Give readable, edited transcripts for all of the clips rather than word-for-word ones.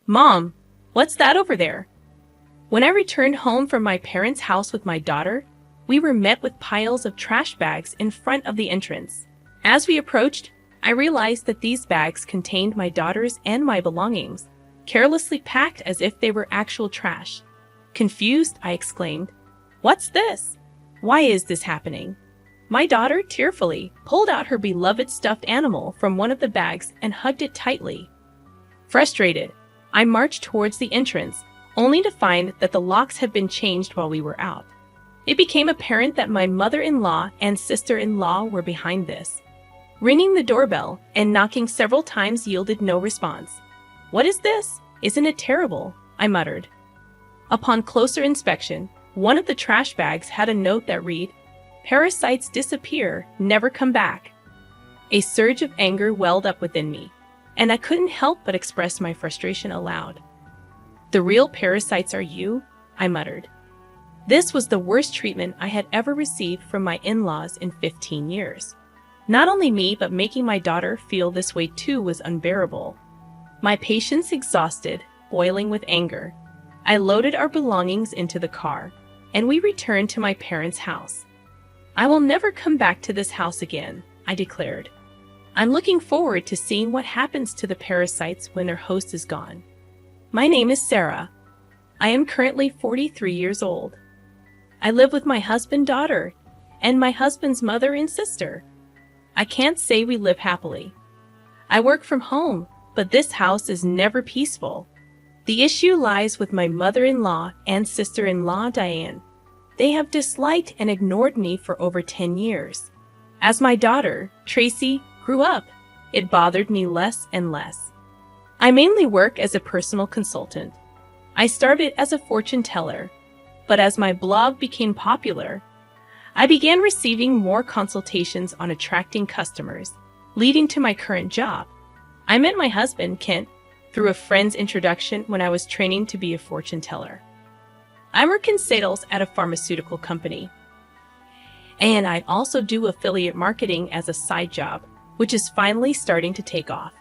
Mom, what's that over there? When I returned home from my parents' house with my daughter, we were met with piles of trash bags in front of the entrance. As we approached, I realized that these bags contained my daughter's and my belongings, carelessly packed as if they were actual trash. Confused, I exclaimed, "What's this? Why is this happening?" My daughter tearfully pulled out her beloved stuffed animal from one of the bags and hugged it tightly. Frustrated, I marched towards the entrance, only to find that the locks had been changed while we were out. It became apparent that my mother-in-law and sister-in-law were behind this. Ringing the doorbell and knocking several times yielded no response. "What is this? Isn't it terrible?" I muttered. Upon closer inspection, one of the trash bags had a note that read, "Parasites disappear, never come back." A surge of anger welled up within me, and I couldn't help but express my frustration aloud. "The real parasites are you," I muttered. This was the worst treatment I had ever received from my in-laws in 15 years. Not only me, but making my daughter feel this way too was unbearable. My patience exhausted, boiling with anger, I loaded our belongings into the car, and we returned to my parents' house. "I will never come back to this house again," I declared. "I'm looking forward to seeing what happens to the parasites when their host is gone." My name is Sarah. I am currently 43 years old. I live with my husband, daughter, and my husband's mother and sister. I can't say we live happily. I work from home, but this house is never peaceful. The issue lies with my mother-in-law and sister-in-law, Diane. They have disliked and ignored me for over 10 years. As my daughter, Tracy, grew up, it bothered me less and less. I mainly work as a personal consultant. I started as a fortune teller, but as my blog became popular, I began receiving more consultations on attracting customers, leading to my current job. I met my husband, Kent, through a friend's introduction when I was training to be a fortune teller. I work in sales at a pharmaceutical company, and I also do affiliate marketing as a side job, which is finally starting to take off.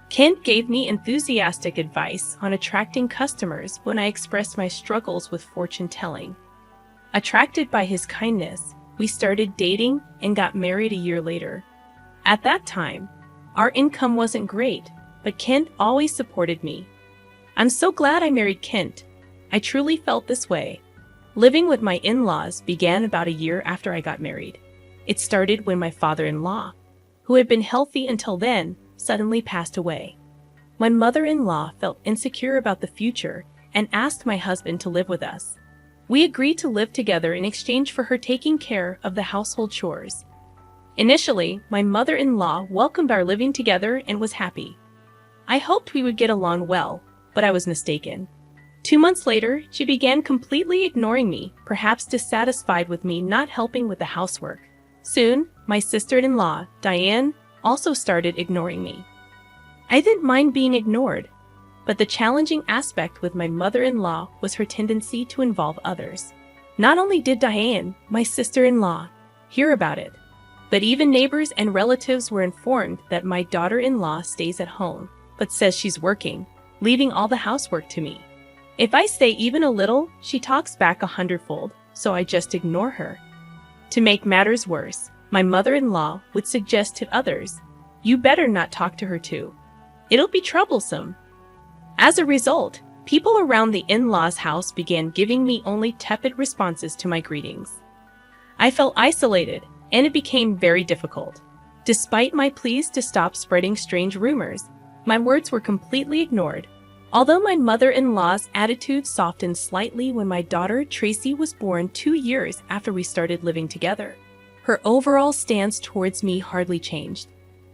Kent gave me enthusiastic advice on attracting customers when I expressed my struggles with fortune telling. Attracted by his kindness, we started dating and got married a year later. At that time, our income wasn't great, but Kent always supported me. I'm so glad I married Kent. I truly felt this way. Living with my in-laws began about a year after I got married. It started when my father-in-law, who had been healthy until then, suddenly passed away. My mother-in-law felt insecure about the future and asked my husband to live with us. We agreed to live together in exchange for her taking care of the household chores. Initially, my mother-in-law welcomed our living together and was happy. I hoped we would get along well, but I was mistaken. 2 months later, she began completely ignoring me, perhaps dissatisfied with me not helping with the housework. Soon, my sister-in-law, Diane, also started ignoring me. I didn't mind being ignored, but the challenging aspect with my mother-in-law was her tendency to involve others. Not only did Diane, my sister-in-law, hear about it, but even neighbors and relatives were informed that my daughter-in-law stays at home, but says she's working, leaving all the housework to me. If I say even a little, she talks back 100-fold, so I just ignore her. To make matters worse, my mother-in-law would suggest to others, "You better not talk to her too. It'll be troublesome." As a result, people around the in-laws' house began giving me only tepid responses to my greetings. I felt isolated, and it became very difficult. Despite my pleas to stop spreading strange rumors, my words were completely ignored. Although my mother-in-law's attitude softened slightly when my daughter Tracy was born 2 years after we started living together, her overall stance towards me hardly changed.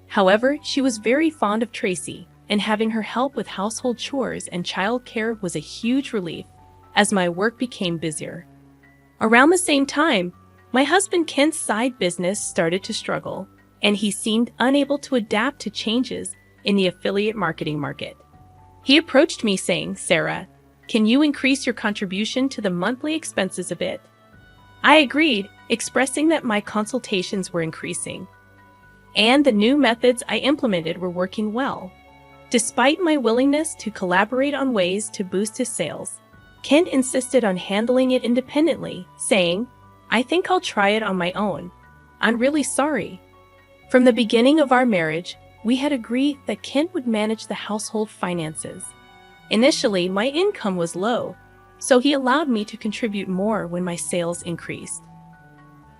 However, she was very fond of Tracy, and having her help with household chores and childcare was a huge relief as my work became busier. Around the same time, my husband Kent's side business started to struggle, and he seemed unable to adapt to changes in the affiliate marketing market. He approached me saying, "Sarah, can you increase your contribution to the monthly expenses a bit?" I agreed, expressing that my consultations were increasing, and the new methods I implemented were working well. Despite my willingness to collaborate on ways to boost his sales, Kent insisted on handling it independently, saying, "I think I'll try it on my own. I'm really sorry." From the beginning of our marriage, we had agreed that Kent would manage the household finances. Initially, my income was low, so he allowed me to contribute more when my sales increased.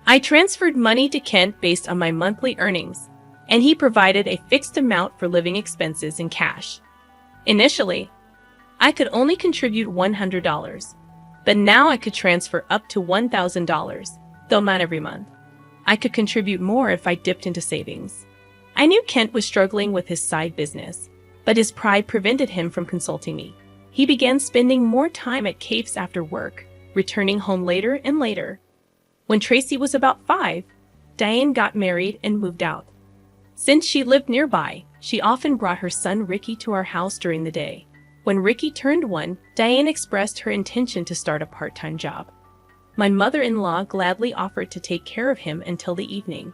I transferred money to Kent based on my monthly earnings, and he provided a fixed amount for living expenses in cash. Initially, I could only contribute $100, but now I could transfer up to $1,000, though not every month. I could contribute more if I dipped into savings. I knew Kent was struggling with his side business, but his pride prevented him from consulting me. He began spending more time at cafes after work, returning home later and later. When Tracy was about 5, Diane got married and moved out. Since she lived nearby, she often brought her son Ricky to our house during the day. When Ricky turned 1, Diane expressed her intention to start a part-time job. My mother-in-law gladly offered to take care of him until the evening.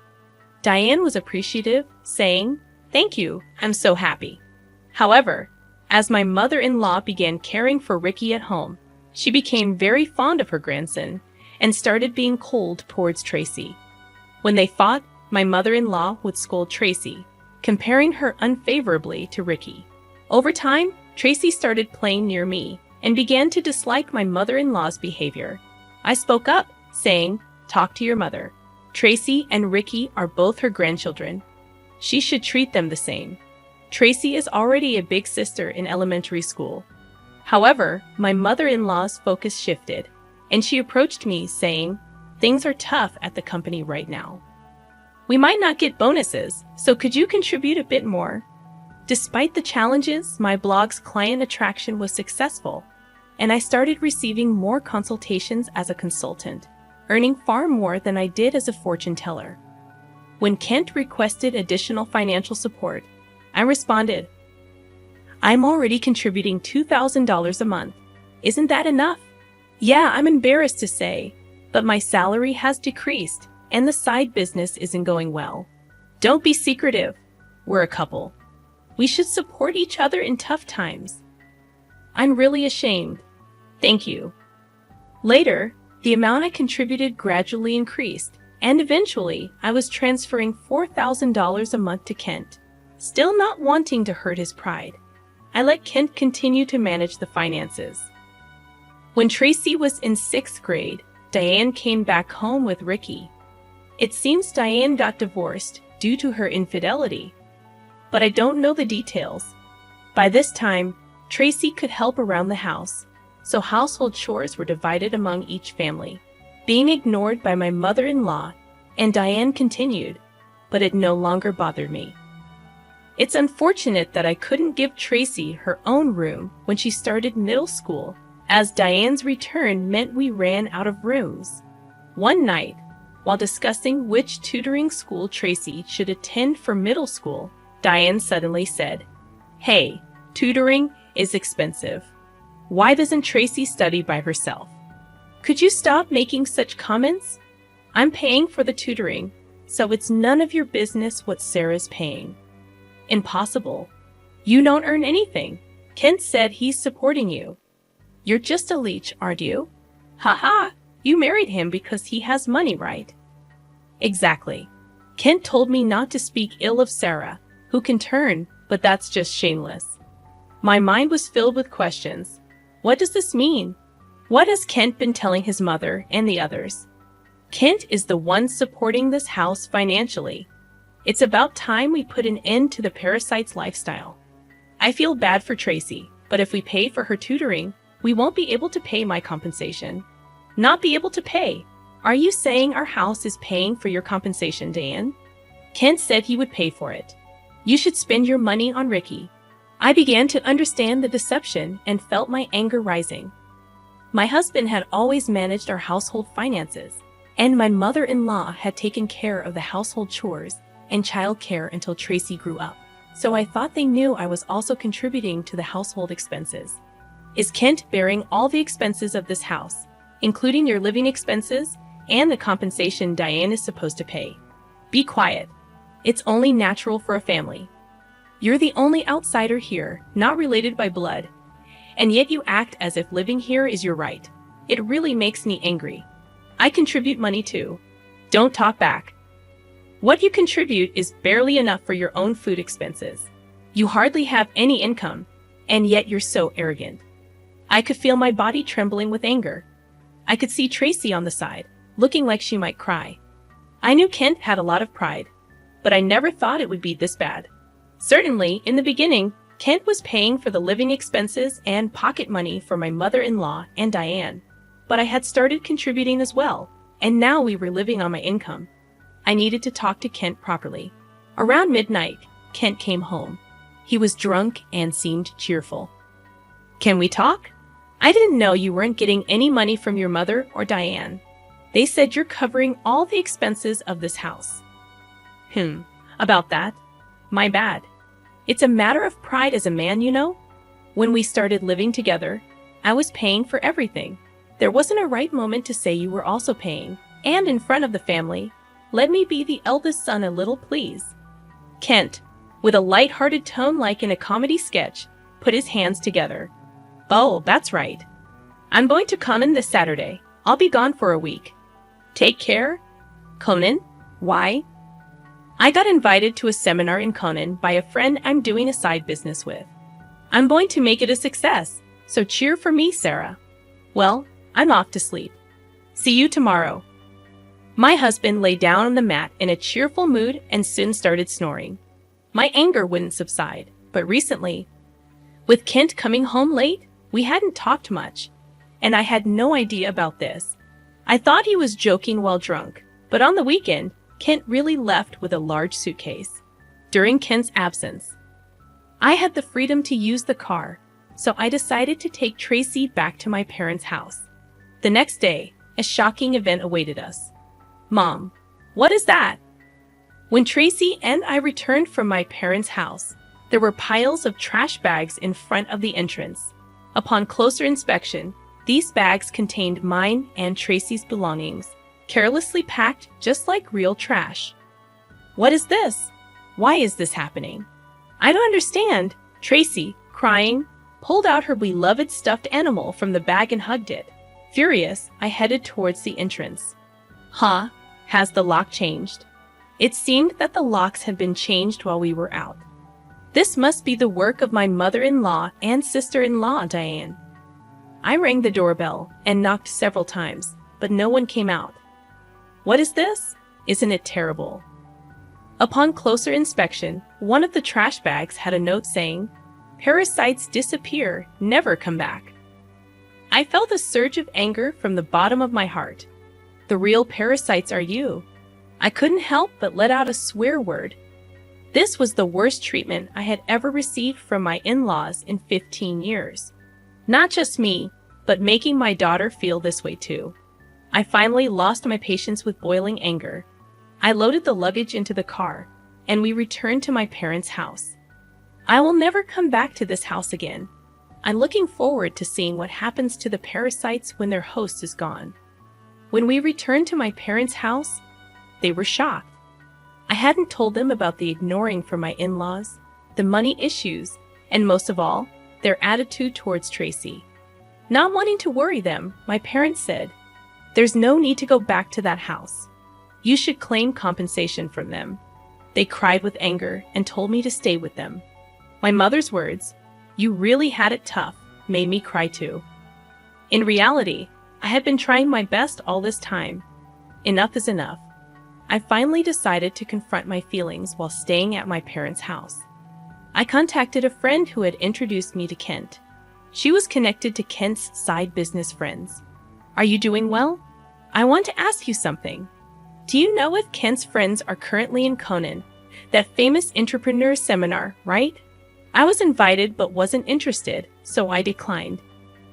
Diane was appreciative, saying, "Thank you, I'm so happy." However, as my mother-in-law began caring for Ricky at home, she became very fond of her grandson and started being cold towards Tracy. When they fought, my mother-in-law would scold Tracy, comparing her unfavorably to Ricky. Over time, Tracy started playing near me and began to dislike my mother-in-law's behavior. I spoke up, saying, "Talk to your mother. Tracy and Ricky are both her grandchildren. She should treat them the same. Tracy is already a big sister in elementary school." However, my mother-in-law's focus shifted, and she approached me saying, "Things are tough at the company right now. We might not get bonuses, so could you contribute a bit more?" Despite the challenges, my blog's client attraction was successful, and I started receiving more consultations as a consultant, earning far more than I did as a fortune teller. When Kent requested additional financial support, I responded, "I'm already contributing $2,000 a month. Isn't that enough?" "Yeah, I'm embarrassed to say, but my salary has decreased and the side business isn't going well. Don't be secretive. We're a couple. We should support each other in tough times. I'm really ashamed. Thank you." Later, the amount I contributed gradually increased, and eventually I was transferring $4,000 a month to Kent. Still not wanting to hurt his pride, I let Kent continue to manage the finances. When Tracy was in 6th grade, Diane came back home with Ricky. It seems Diane got divorced due to her infidelity, but I don't know the details. By this time, Tracy could help around the house, so household chores were divided among each family, being ignored by my mother-in-law, and Diane continued, but it no longer bothered me. It's unfortunate that I couldn't give Tracy her own room when she started middle school, as Diane's return meant we ran out of rooms. One night, while discussing which tutoring school Tracy should attend for middle school, Diane suddenly said, "Hey, tutoring is expensive. Why doesn't Tracy study by herself? Could you stop making such comments? I'm paying for the tutoring, so it's none of your business what Sarah's paying." "Impossible. You don't earn anything. Kent said he's supporting you. You're just a leech, aren't you? Haha, you married him because he has money, right?" "Exactly. Kent told me not to speak ill of Sarah, who can turn, but that's just shameless." My mind was filled with questions. What does this mean? What has Kent been telling his mother and the others? Kent is the one supporting this house financially. It's about time we put an end to the parasite's lifestyle. I feel bad for Tracy, but if we pay for her tutoring, we won't be able to pay my compensation. Not be able to pay? Are you saying our house is paying for your compensation, Diane? Kent said he would pay for it. You should spend your money on Ricky. I began to understand the deception and felt my anger rising. My husband had always managed our household finances, and my mother-in-law had taken care of the household chores and childcare until Tracy grew up. So I thought they knew I was also contributing to the household expenses. Is Kent bearing all the expenses of this house, including your living expenses and the compensation Diane is supposed to pay? Be quiet. It's only natural for a family. You're the only outsider here, not related by blood, and yet you act as if living here is your right. It really makes me angry. I contribute money too. Don't talk back. What you contribute is barely enough for your own food expenses. You hardly have any income, and yet you're so arrogant. I could feel my body trembling with anger. I could see Tracy on the side, looking like she might cry. I knew Kent had a lot of pride, but I never thought it would be this bad. Certainly, in the beginning, Kent was paying for the living expenses and pocket money for my mother-in-law and Diane, but I had started contributing as well, and now we were living on my income. I needed to talk to Kent properly. Around midnight, Kent came home. He was drunk and seemed cheerful. Can we talk? I didn't know you weren't getting any money from your mother or Diane. They said you're covering all the expenses of this house. About that? My bad. It's a matter of pride as a man, you know? When we started living together, I was paying for everything. There wasn't a right moment to say you were also paying, and in front of the family. Let me be the eldest son a little, please. Kent, with a light-hearted tone like in a comedy sketch, put his hands together. Oh, that's right. I'm going to Conan this Saturday. I'll be gone for a week. Take care? Conan? Why? I got invited to a seminar in Conan by a friend I'm doing a side business with. I'm going to make it a success, so cheer for me, Sarah. Well, I'm off to sleep. See you tomorrow. My husband lay down on the mat in a cheerful mood and soon started snoring. My anger wouldn't subside, but recently, with Kent coming home late, we hadn't talked much, and I had no idea about this. I thought he was joking while drunk, but on the weekend, Kent really left with a large suitcase. During Kent's absence, I had the freedom to use the car, so I decided to take Tracy back to my parents' house. The next day, a shocking event awaited us. Mom, what is that? When Tracy and I returned from my parents' house, there were piles of trash bags in front of the entrance. Upon closer inspection, these bags contained mine and Tracy's belongings, carelessly packed just like real trash. What is this? Why is this happening? I don't understand. Tracy, crying, pulled out her beloved stuffed animal from the bag and hugged it. Furious, I headed towards the entrance. Has the lock changed? It seemed that the locks had been changed while we were out. This must be the work of my mother-in-law and sister-in-law, Diane. I rang the doorbell and knocked several times, but no one came out. What is this? Isn't it terrible? Upon closer inspection, one of the trash bags had a note saying, "Parasites disappear, never come back." I felt a surge of anger from the bottom of my heart. The real parasites are you. I couldn't help but let out a swear word. This was the worst treatment I had ever received from my in-laws in 15 years. Not just me, but making my daughter feel this way too. I finally lost my patience with boiling anger. I loaded the luggage into the car, and we returned to my parents' house. I will never come back to this house again. I'm looking forward to seeing what happens to the parasites when their host is gone. When we returned to my parents' house, they were shocked. I hadn't told them about the ignoring from my in-laws, the money issues, and most of all, their attitude towards Tracy. Not wanting to worry them, my parents said, "There's no need to go back to that house. You should claim compensation from them." They cried with anger and told me to stay with them. My mother's words, "You really had it tough," made me cry too. In reality, I had been trying my best all this time. Enough is enough. I finally decided to confront my feelings while staying at my parents' house. I contacted a friend who had introduced me to Kent. She was connected to Kent's side business friends. "Are you doing well? I want to ask you something. Do you know if Kent's friends are currently in Conan, that famous entrepreneur seminar, right? I was invited but wasn't interested, so I declined."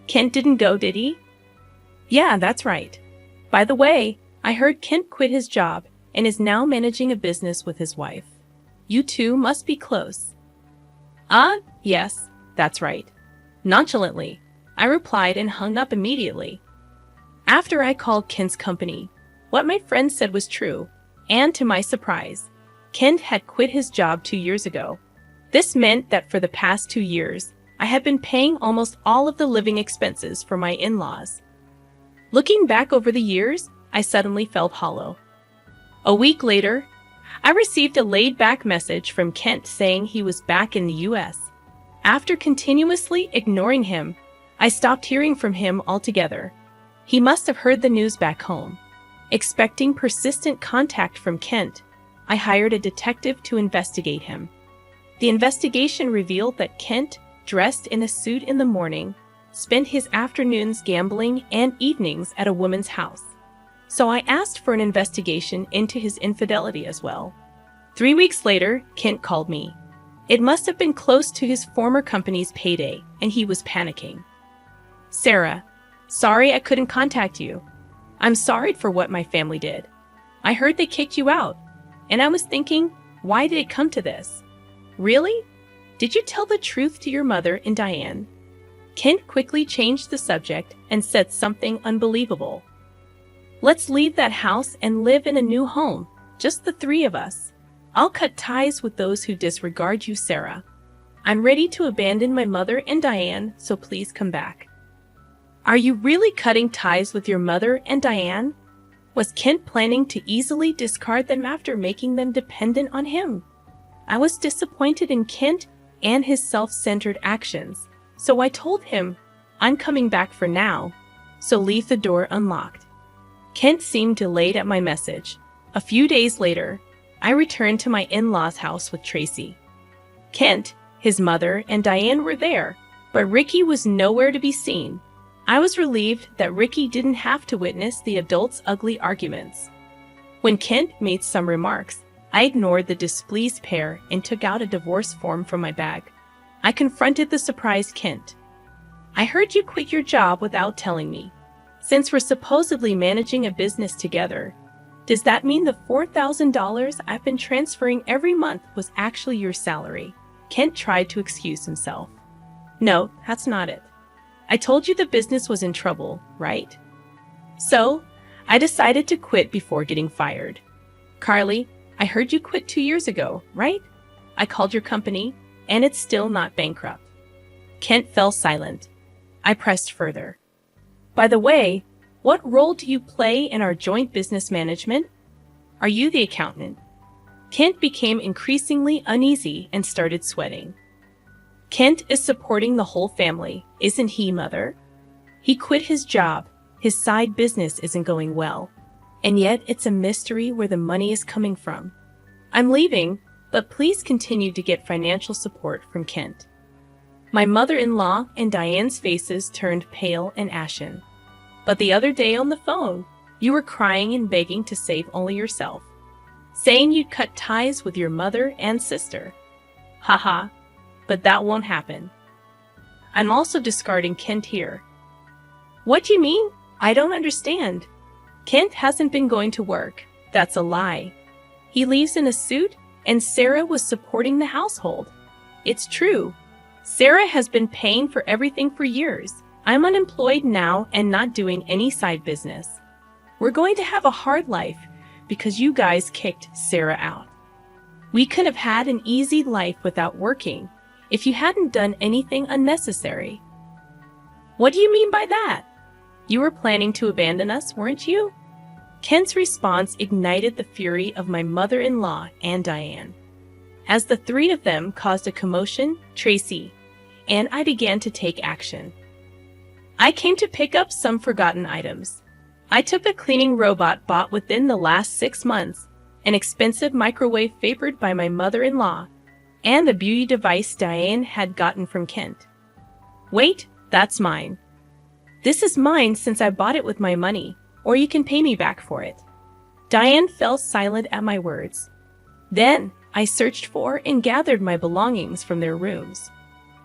"Kent didn't go, did he?" "Yeah, that's right. By the way, I heard Kent quit his job and is now managing a business with his wife. You two must be close." Yes, that's right." Nonchalantly, I replied and hung up immediately. After I called Kent's company, what my friend said was true, and to my surprise, Kent had quit his job 2 years ago. This meant that for the past 2 years, I had been paying almost all of the living expenses for my in-laws. Looking back over the years, I suddenly felt hollow. A week later, I received a laid-back message from Kent saying he was back in the US. After continuously ignoring him, I stopped hearing from him altogether. He must have heard the news back home. Expecting persistent contact from Kent, I hired a detective to investigate him. The investigation revealed that Kent, dressed in a suit in the morning, spent his afternoons gambling and evenings at a woman's house. So I asked for an investigation into his infidelity as well. 3 weeks later, Kent called me. It must have been close to his former company's payday, and he was panicking. "Sarah, sorry I couldn't contact you. I'm sorry for what my family did. I heard they kicked you out, and I was thinking, why did it come to this? Really? Did you tell the truth to your mother and Diane?" Kent quickly changed the subject and said something unbelievable. "Let's leave that house and live in a new home, just the three of us. I'll cut ties with those who disregard you, Sarah. I'm ready to abandon my mother and Diane, so please come back." Are you really cutting ties with your mother and Diane? Was Kent planning to easily discard them after making them dependent on him? I was disappointed in Kent and his self-centered actions, so I told him, "I'm coming back for now, so leave the door unlocked." Kent seemed delayed at my message. A few days later, I returned to my in-laws' house with Tracy. Kent, his mother, and Diane were there, but Ricky was nowhere to be seen. I was relieved that Ricky didn't have to witness the adults' ugly arguments. When Kent made some remarks, I ignored the displeased pair and took out a divorce form from my bag. I confronted the surprised Kent. "I heard you quit your job without telling me. Since we're supposedly managing a business together, does that mean the $4,000 I've been transferring every month was actually your salary?" Kent tried to excuse himself. "No, that's not it. I told you the business was in trouble, right? So, I decided to quit before getting fired. Carly, I heard you quit 2 years ago, right? I called your company, and it's still not bankrupt." Kent fell silent. I pressed further. "By the way, what role do you play in our joint business management? Are you the accountant?" Kent became increasingly uneasy and started sweating. "Kent is supporting the whole family, isn't he, Mother? He quit his job. His side business isn't going well. And yet it's a mystery where the money is coming from. I'm leaving, but please continue to get financial support from Kent." My mother-in-law and Diane's faces turned pale and ashen. "But the other day on the phone, you were crying and begging to save only yourself, saying you'd cut ties with your mother and sister. Haha, but that won't happen. I'm also discarding Kent here." "What do you mean? I don't understand. Kent hasn't been going to work. That's a lie. He leaves in a suit, and Sarah was supporting the household. It's true. Sarah has been paying for everything for years. I'm unemployed now and not doing any side business. We're going to have a hard life because you guys kicked Sarah out. We could have had an easy life without working if you hadn't done anything unnecessary." "What do you mean by that? You were planning to abandon us, weren't you?" Kent's response ignited the fury of my mother-in-law and Diane. As the three of them caused a commotion, Tracy and I began to take action. I came to pick up some forgotten items. I took a cleaning robot bought within the last 6 months, an expensive microwave favored by my mother-in-law, and a beauty device Diane had gotten from Kent. "Wait, that's mine. This is mine since I bought it with my money, or you can pay me back for it." Diane fell silent at my words. Then I searched for and gathered my belongings from their rooms.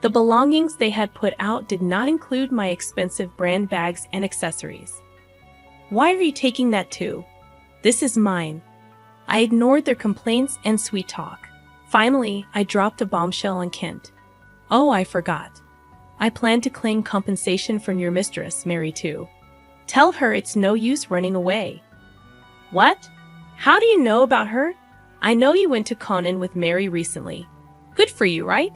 The belongings they had put out did not include my expensive brand bags and accessories. "Why are you taking that too? This is mine." I ignored their complaints and sweet talk. Finally, I dropped a bombshell on Kent. "Oh, I forgot. I plan to claim compensation from your mistress, Mary, too. Tell her it's no use running away." "What? How do you know about her? I know you went to Conan with Mary recently." Good for you, right?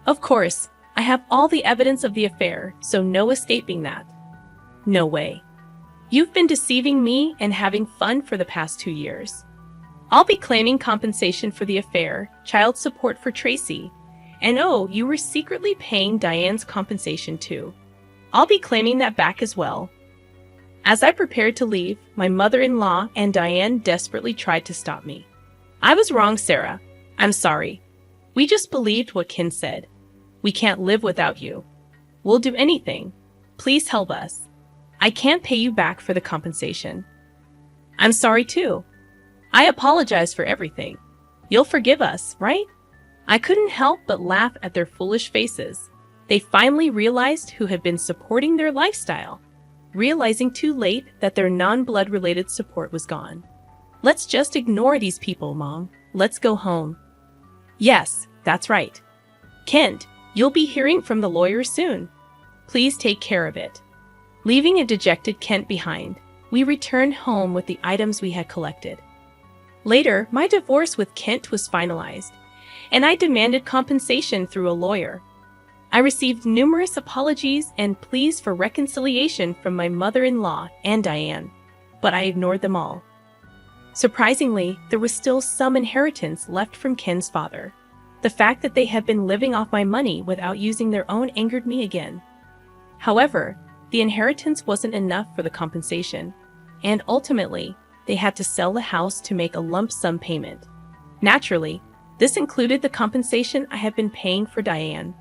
Of course, I have all the evidence of the affair, so no escaping that. No way. You've been deceiving me and having fun for the past 2 years. I'll be claiming compensation for the affair, child support for Tracy, and oh, you were secretly paying Diane's compensation too. I'll be claiming that back as well. As I prepared to leave, my mother-in-law and Diane desperately tried to stop me. I was wrong, Sarah. I'm sorry. We just believed what Ken said. We can't live without you. We'll do anything. Please help us. I can't pay you back for the compensation. I'm sorry too. I apologize for everything. You'll forgive us, right? I couldn't help but laugh at their foolish faces. They finally realized who had been supporting their lifestyle, realizing too late that their non-blood related support was gone. Let's just ignore these people, Mom. Let's go home. Yes, that's right. Kent, you'll be hearing from the lawyer soon. Please take care of it. Leaving a dejected Kent behind, we returned home with the items we had collected. Later, my divorce with Kent was finalized, and I demanded compensation through a lawyer. I received numerous apologies and pleas for reconciliation from my mother-in-law and Diane, but I ignored them all. Surprisingly, there was still some inheritance left from Ken's father. The fact that they had been living off my money without using their own angered me again. However, the inheritance wasn't enough for the compensation, and ultimately, they had to sell the house to make a lump sum payment. Naturally, this included the compensation I had been paying for Diane.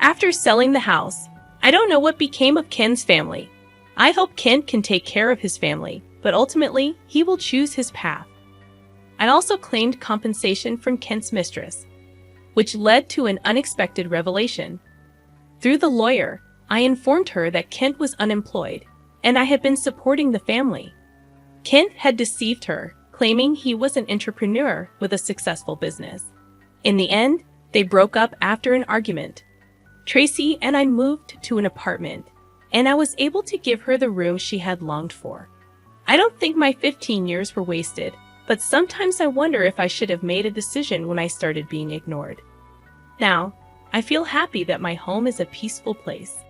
After selling the house, I don't know what became of Ken's family. I hope Ken can take care of his family, but ultimately, he will choose his path. I also claimed compensation from Kent's mistress, which led to an unexpected revelation. Through the lawyer, I informed her that Kent was unemployed, and I had been supporting the family. Kent had deceived her, claiming he was an entrepreneur with a successful business. In the end, they broke up after an argument. Tracy and I moved to an apartment, and I was able to give her the room she had longed for. I don't think my 15 years were wasted, but sometimes I wonder if I should have made a decision when I started being ignored. Now, I feel happy that my home is a peaceful place.